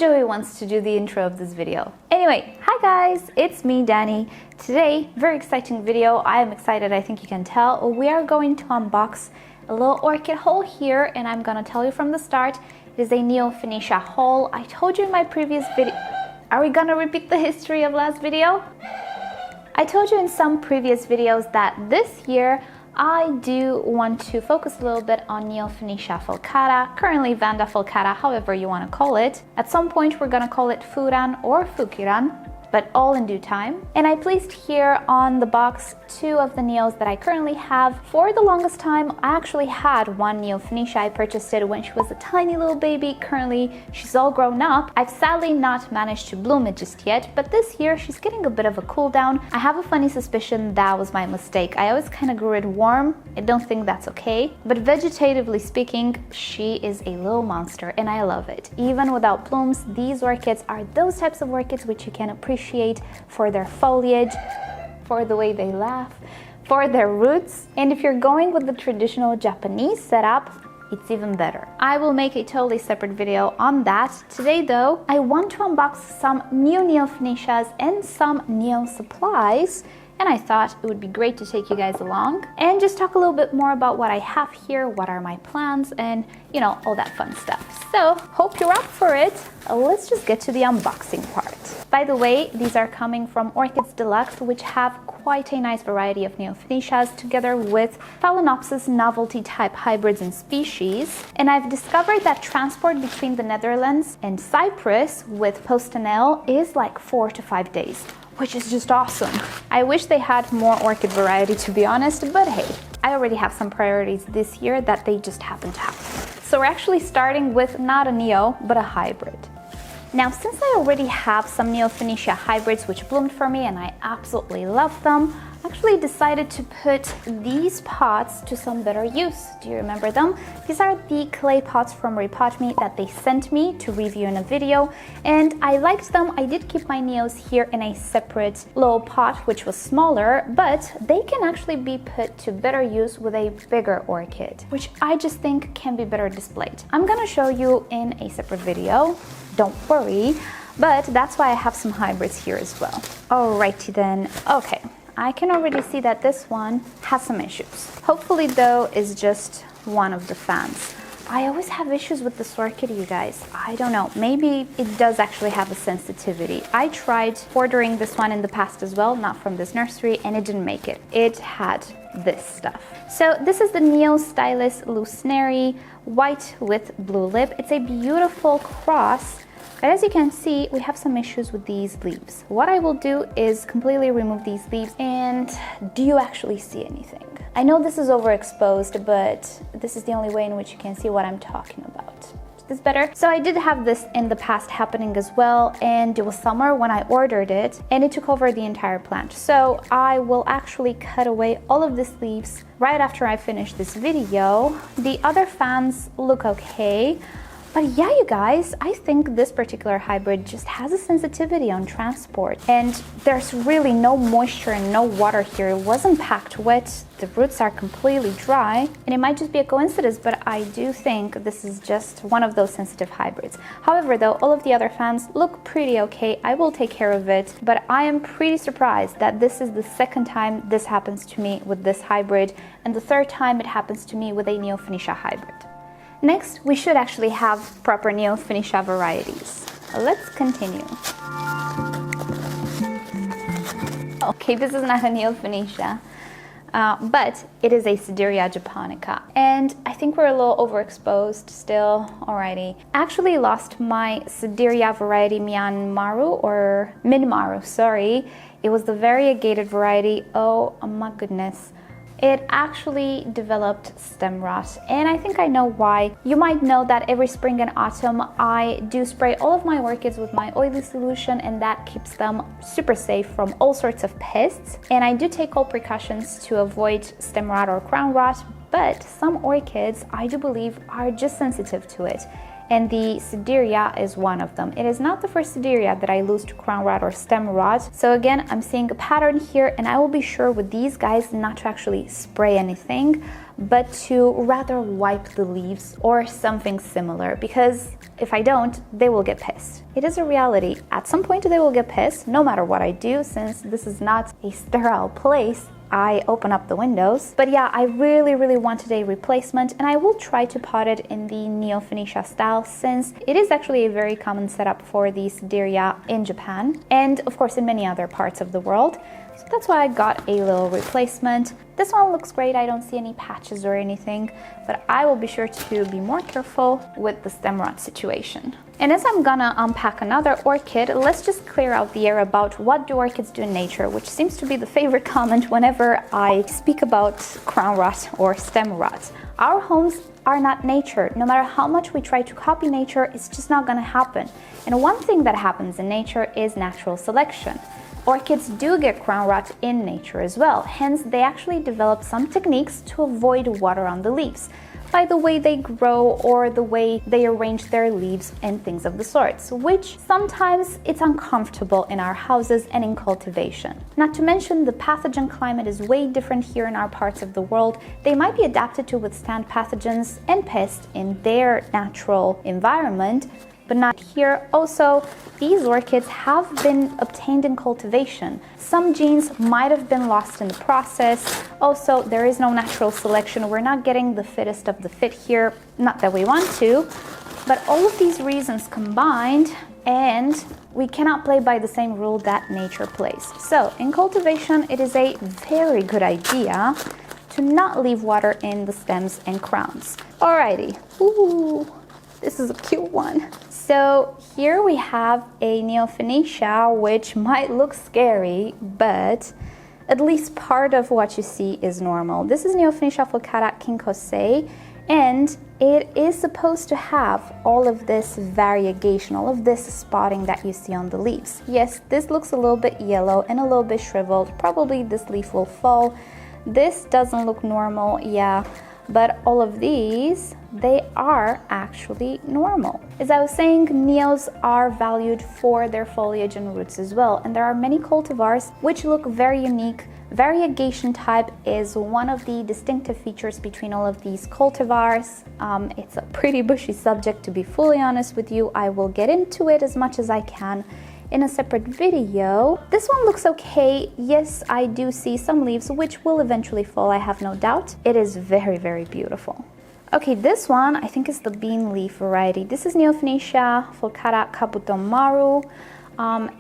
Joey wants to do the intro of this video. Anyway, hi guys, it's me, Danny. Today, very exciting video. I am excited, I think you can tell. We are going to unbox a little orchid haul here, and I'm gonna tell you from the start, it is a Neofinetia haul. I told you in my previous video, are we gonna repeat the history of last video? I told you in some previous videos that this year, I do want to focus a little bit on Neofinetia falcata, currently Vanda falcata, however you want to call it. At some point we're going to call it Furan or Fukiran, but all in due time. And I placed here on the box two of the Neos that I currently have. For the longest time, I actually had one Neofinetia. I purchased it when she was a tiny little baby. Currently, she's all grown up. I've sadly not managed to bloom it just yet, but this year she's getting a bit of a cool down. I have a funny suspicion that was my mistake. I always kind of grew it warm. I don't think that's okay, but vegetatively speaking, she is a little monster and I love it. Even without blooms, these orchids are those types of orchids which you can appreciate for their foliage, for the way they laugh, for their roots. And if you're going with the traditional Japanese setup, it's even better. I will make a totally separate video on that. Today though, I want to unbox some new Neofinetias and some Neo supplies, and I thought it would be great to take you guys along and just talk a little bit more about what I have here, what are my plans, and you know, all that fun stuff. So, hope you're up for it. Let's just get to the unboxing part. By the way, these are coming from Orchids Deluxe, which have quite a nice variety of Neofinetias together with Phalaenopsis novelty type hybrids and species. And I've discovered that transport between the Netherlands and Cyprus with PostNL is like 4 to 5 days, which is just awesome. I wish they had more orchid variety, to be honest, but hey, I already have some priorities this year that they just happen to have. So we're actually starting with not a Neo, but a hybrid. Now, since I already have some Neofinetia hybrids which bloomed for me and I absolutely love them, I actually decided to put these pots to some better use. Do you remember them? These are the clay pots from Repot Me that they sent me to review in a video, and I liked them. I did keep my Neos here in a separate little pot which was smaller, but they can actually be put to better use with a bigger orchid, which I just think can be better displayed. I'm gonna show you in a separate video, don't worry, but that's why I have some hybrids here as well. Alrighty then, okay. I can already see that this one has some issues. Hopefully though, is just one of the fans. I always have issues with this orchid, you guys. I don't know, maybe it does actually have a sensitivity. I tried ordering this one in the past as well, not from this nursery, and it didn't make it. It had this stuff. So this is the Neo Stylus Lucenary white with blue lip. It's a beautiful cross. But as you can see, we have some issues with these leaves. What I will do is completely remove these leaves, and do you actually see anything? I know this is overexposed, but this is the only way in which you can see what I'm talking about. Is this better? So I did have this in the past happening as well, and it was summer when I ordered it, and it took over the entire plant. So I will actually cut away all of these leaves right after I finish this video. The other fans look okay. But yeah, you guys, I think this particular hybrid just has a sensitivity on transport, and there's really no moisture and no water here. It wasn't packed wet, the roots are completely dry, and it might just be a coincidence, but I do think this is just one of those sensitive hybrids. However though, all of the other fans look pretty okay. I will take care of it, but I am pretty surprised that this is the second time this happens to me with this hybrid, and the third time it happens to me with a Neofinetia hybrid. Next, we should actually have proper Neofinetia varieties. Let's continue. Okay, this is not a Neofinetia, but it is a Sideria japonica. And I think we're a little overexposed still. Alrighty. Actually lost my Sideria variety Myanmaru, or Minmaru, sorry. It was the variegated variety. Oh my goodness. It actually developed stem rot, and I think I know why. You might know that every spring and autumn I do spray all of my orchids with my oily solution, and that keeps them super safe from all sorts of pests. And I do take all precautions to avoid stem rot or crown rot, but some orchids I do believe are just sensitive to it. and the Sideria is one of them. It is not the first Sideria that I lose to crown rot or stem rot. So again, I'm seeing a pattern here, and I will be sure with these guys not to actually spray anything, but to rather wipe the leaves or something similar, because if I don't, they will get pissed. It is a reality. At some point they will get pissed, no matter what I do, since this is not a sterile place. I open up the windows. But yeah, I really wanted a replacement, and I will try to pot it in the Neofinetia style, since it is actually a very common setup for the Sideria in Japan, and of course in many other parts of the world. So that's why I got a little replacement. This one looks great. I don't see any patches or anything, but I will be sure to be more careful with the stem rot situation. And as I'm gonna unpack another orchid, let's just clear out the air about what do orchids do in nature, which seems to be the favorite comment whenever I speak about crown rot or stem rot. Our homes are not nature. No matter how much we try to copy nature, it's just not gonna happen. And one thing that happens in nature is natural selection. Orchids do get crown rot in nature as well, hence they actually develop some techniques to avoid water on the leaves, by the way they grow or the way they arrange their leaves and things of the sorts, which sometimes it's uncomfortable in our houses and in cultivation. Not to mention the pathogen climate is way different here in our parts of the world. They might be adapted to withstand pathogens and pests in their natural environment, but not here. Also, these orchids have been obtained in cultivation. Some genes might have been lost in the process. Also, there is no natural selection. We're not getting the fittest of the fit here. Not that we want to, but all of these reasons combined, and we cannot play by the same rule that nature plays. So, in cultivation, it is a very good idea to not leave water in the stems and crowns. Alrighty. Ooh, this is a cute one. So here we have a Neofinetia, which might look scary, but at least part of what you see is normal. This is Neofinetia falcata Nicosia, and it is supposed to have all of this variegation, all of this spotting that you see on the leaves. Yes, this looks a little bit yellow and a little bit shriveled. Probably this leaf will fall. This doesn't look normal, yeah. But all of these, they are actually normal. As I was saying, Neos are valued for their foliage and roots as well, and there are many cultivars which look very unique. Variegation type is one of the distinctive features between all of these cultivars. It's a pretty bushy subject, to be fully honest with you. I will get into it as much as I can in a separate video. This one looks okay. Yes, I do see some leaves which will eventually fall, I have no doubt. It is very beautiful. Okay, this one I think is the bean leaf variety. This is Neofinetia falcata Kabutomaru.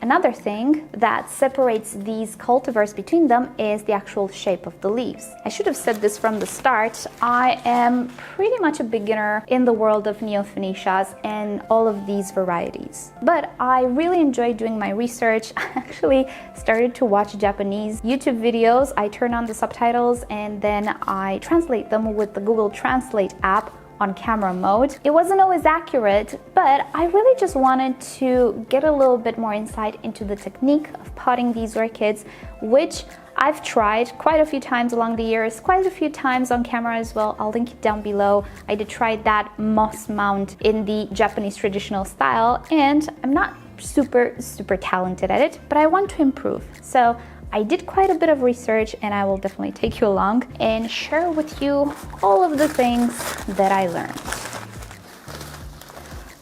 Another thing that separates these cultivars between them is the actual shape of the leaves. I should have said this from the start. I am pretty much a beginner in the world of Neofinetias and all of these varieties. But I really enjoy doing my research. I actually started to watch Japanese YouTube videos. I turn on the subtitles and then I translate them with the Google Translate app on camera mode. It wasn't always accurate, but I really just wanted to get a little bit more insight into the technique of potting these orchids, which I've tried quite a few times along the years, quite a few times on camera as well. I'll link it down below. I did try that moss mount in the Japanese traditional style, and I'm not super talented at it, but I want to improve. So I did quite a bit of research, and I will definitely take you along and share with you all of the things that I learned.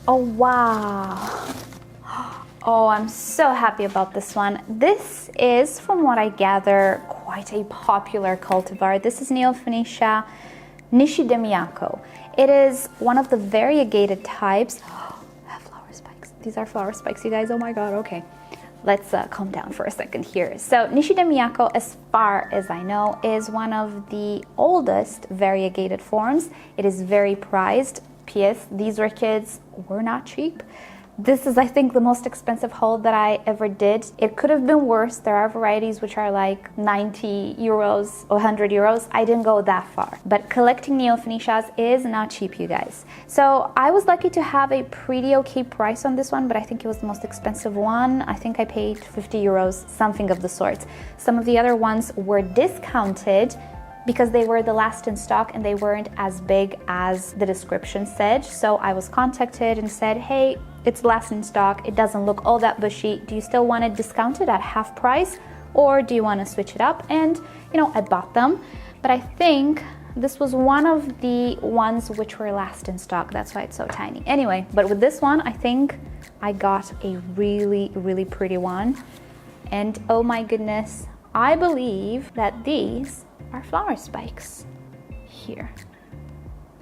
Oh wow. Oh, I'm so happy about this one. This is, from what I gather, quite a popular cultivar. This is Neofinetia Nishida Miyako. It is one of the variegated types. Have flower spikes. These are flower spikes, you guys. Oh my god, okay. Let's calm down for a second here. So Nishida Miyako, as far as I know, is one of the oldest variegated forms. It is very prized. P.S. These orchids were not cheap. This is, I think, the most expensive haul that I ever did. It could have been worse. There are varieties which are like 90 euros or 100 euros. I didn't go that far. But collecting Neofinetias is not cheap, you guys. So I was lucky to have a pretty okay price on this one, but I think it was the most expensive one. I think I paid 50 euros, something of the sort. Some of the other ones were discounted because they were the last in stock and they weren't as big as the description said. So I was contacted and said, hey, it's last in stock, it doesn't look all that bushy, do you still want it discounted at half price, or do you want to switch it up? And you know, I bought them, but I think this was one of the ones which were last in stock, that's why it's so tiny. Anyway, but with this one I think I got a really, really pretty one. And oh my goodness, I believe that these are flower spikes here.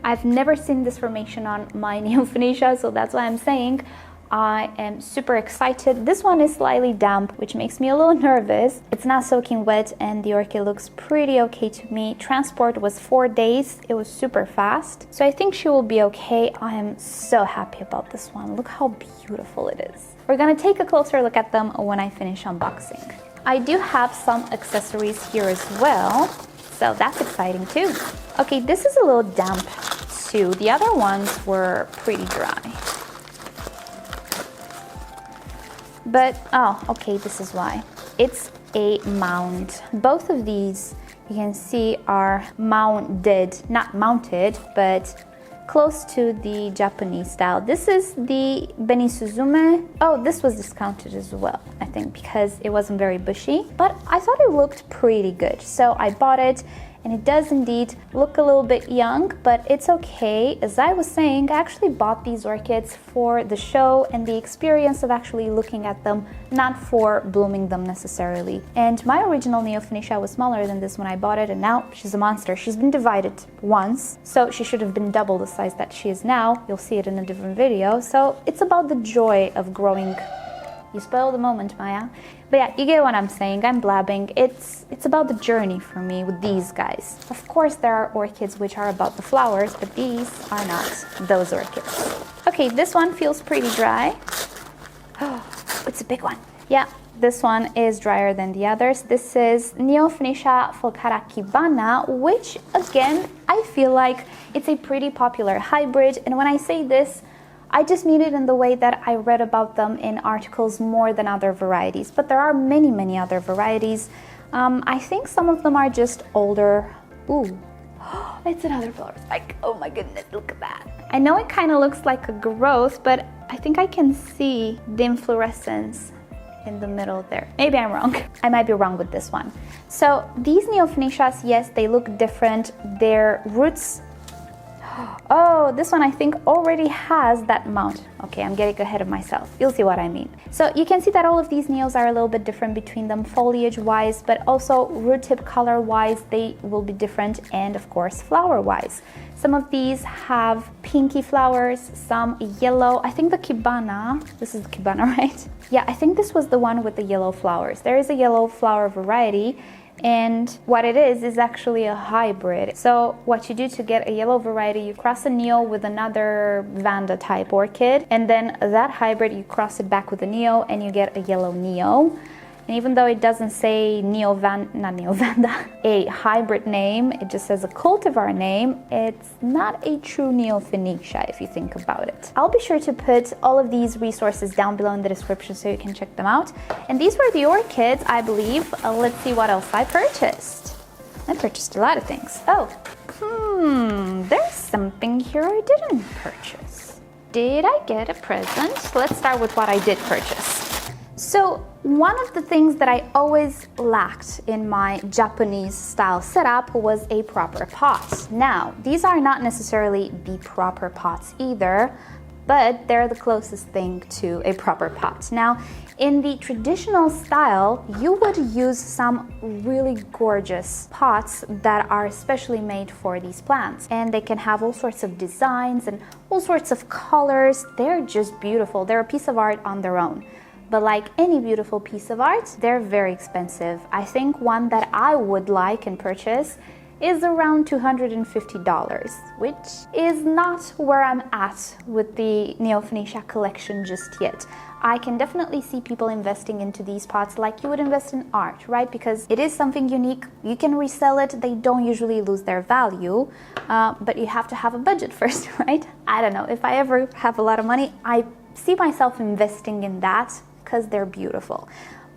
I've never seen this formation on my Neofinetia, so that's why I'm saying I am super excited. This one is slightly damp, which makes me a little nervous. It's not soaking wet and the orchid looks pretty okay to me. Transport was 4 days. It was super fast. So I think she will be okay. I am so happy about this one. Look how beautiful it is. We're gonna take a closer look at them when I finish unboxing. I do have some accessories here as well, so that's exciting too. Okay, this is a little damp too. The other ones were pretty dry. But, oh, okay, this is why. It's a mound. Both of these, you can see, are mounted, not mounted, but close to the Japanese style. This is the Benisuzume. Oh, this was discounted as well, I think, because it wasn't very bushy, but I thought it looked pretty good. So I bought it, and it does indeed look a little bit young, but it's okay. As I was saying, I actually bought these orchids for the show and the experience of actually looking at them, not for blooming them necessarily. And my original Neofinetia was smaller than this when I bought it, and now she's a monster. She's been divided once, so she should have been double the size that she is now. You'll see it in a different video. So it's about the joy of growing. You spoil the moment, Maya. But yeah, you get what I'm saying. I'm blabbing. It's about the journey for me with these guys. Of course, there are orchids which are about the flowers, but these are not those orchids. Okay, this one feels pretty dry. Oh, it's a big one. Yeah, this one is drier than the others. This is Neofinetia falcata Kibana, which again, I feel like it's a pretty popular hybrid. And when I say this, I just mean it in the way that I read about them in articles more than other varieties, but there are many, many other varieties. I think some of them are just older. Ooh, it's another flower spike. Oh my goodness, look at that. I know it kind of looks like a growth, but I think I can see the inflorescence in the middle there. Maybe I'm wrong. I might be wrong with this one. So these Neofinetias, yes, they look different. Their roots, oh, this one I think already has that mount. Okay, I'm getting ahead of myself. You'll see what I mean. So you can see that all of these Neos are a little bit different between them foliage-wise, but also root tip color-wise, they will be different, and of course flower-wise. Some of these have pinky flowers, some yellow. I think the Kibana, this is the Kibana, right? Yeah, I think this was the one with the yellow flowers. There is a yellow flower variety, and what it is actually a hybrid. So what you do to get a yellow variety, you cross a Neo with another Vanda type orchid, and then that hybrid you cross it back with a Neo and you get a yellow Neo. And even though it doesn't say Vanda, a hybrid name, it just says a cultivar name, it's not a true Neofinetia if you think about it. I'll be sure to put all of these resources down below in the description so you can check them out. And these were the orchids, I believe. Let's see what else I purchased. I purchased a lot of things. Oh, there's something here I didn't purchase. Did I get a present? Let's start with what I did purchase. So one of the things that I always lacked in my Japanese style setup was a proper pot. Now, these are not necessarily the proper pots either, but they're the closest thing to a proper pot. Now, in the traditional style, you would use some really gorgeous pots that are especially made for these plants. And they can have all sorts of designs and all sorts of colors. They're just beautiful. They're a piece of art on their own. But like any beautiful piece of art, they're very expensive. I think one that I would like and purchase is around $250, which is not where I'm at with the Neofinetia collection just yet. I can definitely see people investing into these pots like you would invest in art, right? Because it is something unique. You can resell it. They don't usually lose their value, but you have to have a budget first, right? I don't know. If I ever have a lot of money, I see myself investing in that because they're beautiful.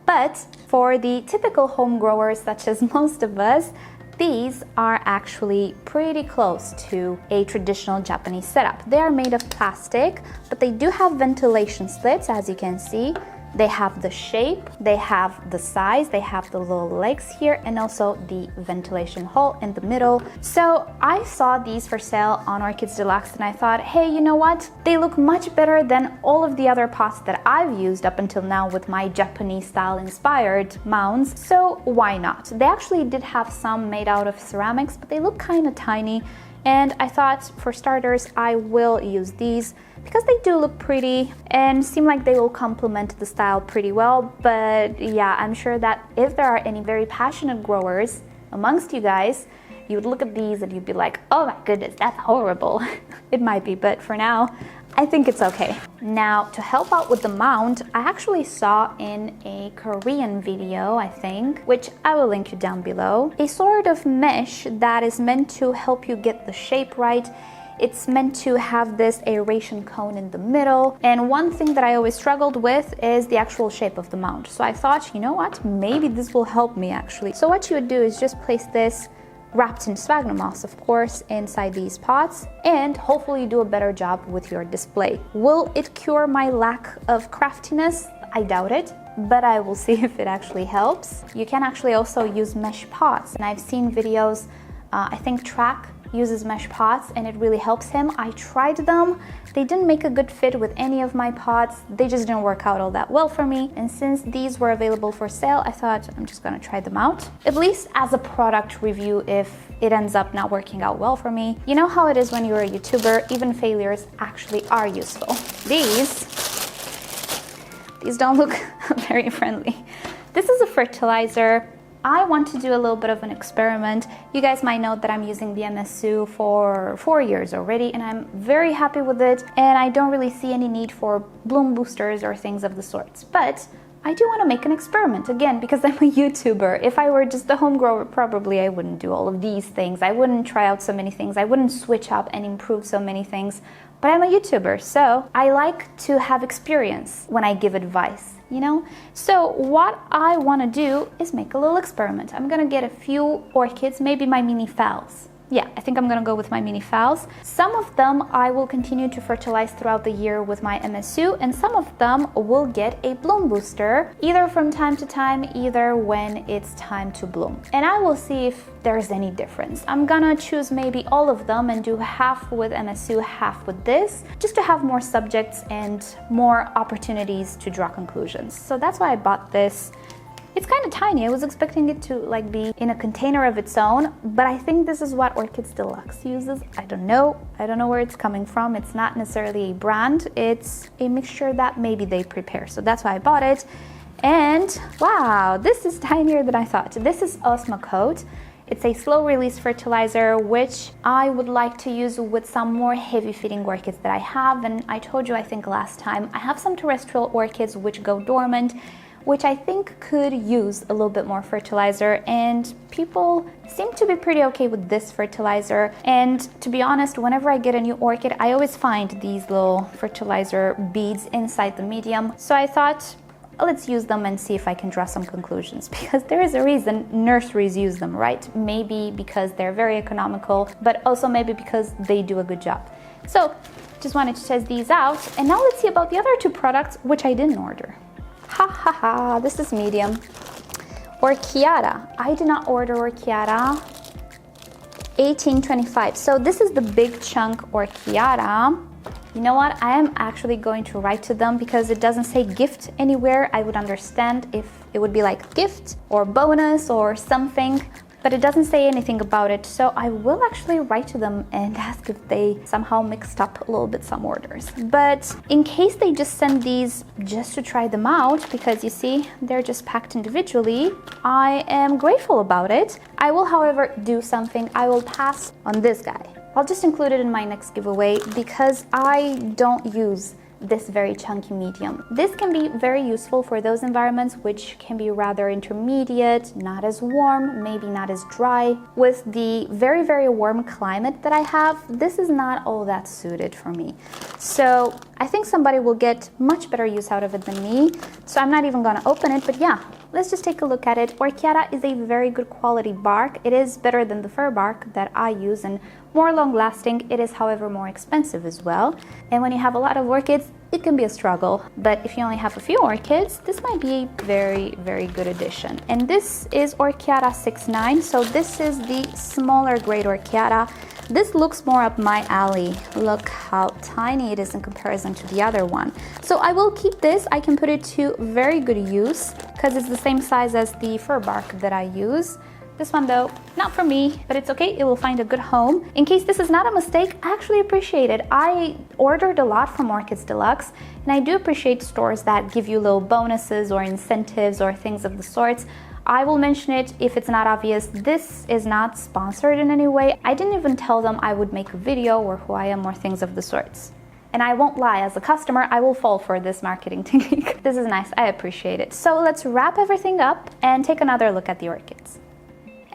But for the typical home growers, such as most of us, These are actually pretty close to a traditional Japanese setup. They are made of plastic, but they do have ventilation slits, as you can see. They have the shape, they have the size, they have the little legs here, and also the ventilation hole in the middle. So I saw these for sale on Orchids Deluxe and I thought, hey, you know what? They look much better than all of the other pots that I've used up until now with my Japanese style inspired mounds. So why not? They actually did have some made out of ceramics, but they look kind of tiny. And I thought, for starters, I will use these because they do look pretty and seem like they will complement the style pretty well. But yeah, I'm sure that if there are any very passionate growers amongst you guys, you would look at these and you'd be like, oh my goodness, that's horrible. It might be, but for now, I think it's okay. Now, to help out with the mount, I actually saw in a Korean video, I think, which I will link you down below, a sort of mesh that is meant to help you get the shape right. It's meant to have this aeration cone in the middle. And one thing that I always struggled with is the actual shape of the mount. So I thought, you know what, maybe this will help me actually. So what you would do is just place this wrapped in sphagnum moss, of course, inside these pots, and hopefully do a better job with your display. Will it cure my lack of craftiness? I doubt it, but I will see if it actually helps. You can actually also use mesh pots, and I've seen videos, I think Track uses mesh pots and it really helps him. I tried them. They didn't make a good fit with any of my pots. They just didn't work out all that well for me. And since these were available for sale, I thought I'm just gonna try them out. At least as a product review if it ends up not working out well for me. You know how it is when you're a YouTuber, even failures actually are useful. These don't look very friendly. This is a fertilizer. I want to do a little bit of an experiment. You guys might know that I'm using the MSU for 4 years already and I'm very happy with it, and I don't really see any need for bloom boosters or things of the sorts. But I do want to make an experiment again because I'm a YouTuber. If I were just a home grower, probably I wouldn't do all of these things. I wouldn't try out so many things. I wouldn't switch up and improve so many things. But I'm a YouTuber, so I like to have experience when I give advice, you know? So what I want to do is make a little experiment. I'm gonna get a few orchids, maybe my mini phals. Yeah, I think I'm gonna go with my mini phals. Some of them I will continue to fertilize throughout the year with my MSU, and some of them will get a bloom booster, either from time to time, either when it's time to bloom. And I will see if there's any difference. I'm gonna choose maybe all of them and do half with MSU, half with this, just to have more subjects and more opportunities to draw conclusions. So that's why I bought this. It's kind of tiny. I was expecting it to like be in a container of its own, but I think this is what Orchids Deluxe uses. I don't know where it's coming from. It's not necessarily a brand. It's a mixture that maybe they prepare. So that's why I bought it. And wow, this is tinier than I thought. This is Osmocote. It's a slow release fertilizer, which I would like to use with some more heavy feeding orchids that I have. And I told you, I think last time, I have some terrestrial orchids which go dormant, which I think could use a little bit more fertilizer, and people seem to be pretty okay with this fertilizer. And to be honest, whenever I get a new orchid, I always find these little fertilizer beads inside the medium. So I thought, let's use them and see if I can draw some conclusions, because there is a reason nurseries use them, right? Maybe because they're very economical, but also maybe because they do a good job. So just wanted to test these out. And now let's see about the other two products, which I didn't order. Ha ha ha, this is medium. Orchiata. I did not order Orchiata. 1825. So this is the big chunk Orchiata. You know what? I am actually going to write to them because it doesn't say gift anywhere. I would understand if it would be like gift or bonus or something, but it doesn't say anything about it. So I will actually write to them and ask if they somehow mixed up a little bit some orders. But in case they just send these just to try them out, because you see, they're just packed individually, I am grateful about it. I will, however, do something. I will pass on this guy. I'll just include it in my next giveaway because I don't use this very chunky medium. This can be very useful for those environments which can be rather intermediate, not as warm, maybe not as dry. With the very, very warm climate that I have, this is not all that suited for me. So I think somebody will get much better use out of it than me. So I'm not even gonna open it, but yeah, let's just take a look at it. Orchiata is a very good quality bark. It is better than the fir bark that I use and more long lasting. It is, however, more expensive as well. And when you have a lot of orchids, it can be a struggle. But if you only have a few orchids, this might be a very, very good addition. And this is Orchiata 6'9". So this is the smaller grade Orchiata. This looks more up my alley. Look how tiny it is in comparison to the other one. So I will keep this. I can put it to very good use because it's the same size as the fir bark that I use. This one though, not for me, but it's okay, it will find a good home. In case this is not a mistake, I actually appreciate it. I ordered a lot from Orchids Deluxe, and I do appreciate stores that give you little bonuses or incentives or things of the sorts. I will mention it if it's not obvious. This is not sponsored in any way. I didn't even tell them I would make a video or who I am or things of the sorts. And I won't lie, as a customer, I will fall for this marketing technique. This is nice, I appreciate it. So let's wrap everything up and take another look at the orchids.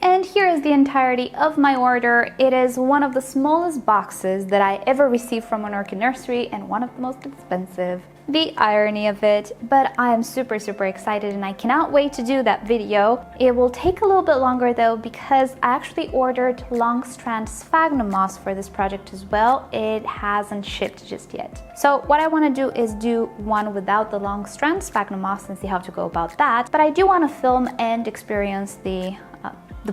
And here is the entirety of my order. It is one of the smallest boxes that I ever received from an orchid nursery and one of the most expensive. The irony of it, but I am super excited and I cannot wait to do that video. It will take a little bit longer though because I actually ordered long strand sphagnum moss for this project as well. It hasn't shipped just yet. So what I want to do is do one without the long strand sphagnum moss and see how to go about that. But I do want to film and experience the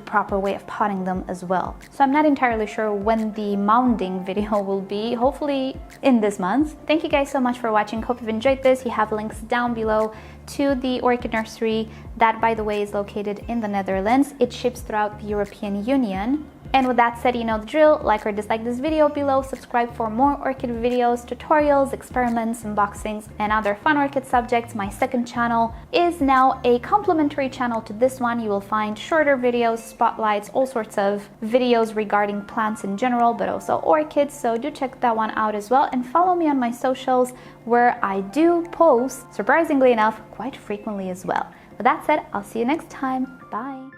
proper way of potting them as well. So I'm not entirely sure when the mounding video will be, hopefully in this month. Thank you guys so much for watching. Hope you've enjoyed this. You have links down below to the orchid nursery. That, by the way, is located in the Netherlands. It ships throughout the European Union. And with that said, you know the drill. Like or dislike this video below, subscribe for more orchid videos, tutorials, experiments, unboxings, and other fun orchid subjects. My second channel is now a complementary channel to this one. You will find shorter videos, spotlights, all sorts of videos regarding plants in general, but also orchids. So do check that one out as well. And follow me on my socials where I do post, surprisingly enough, quite frequently as well. With that said, I'll see you next time. Bye.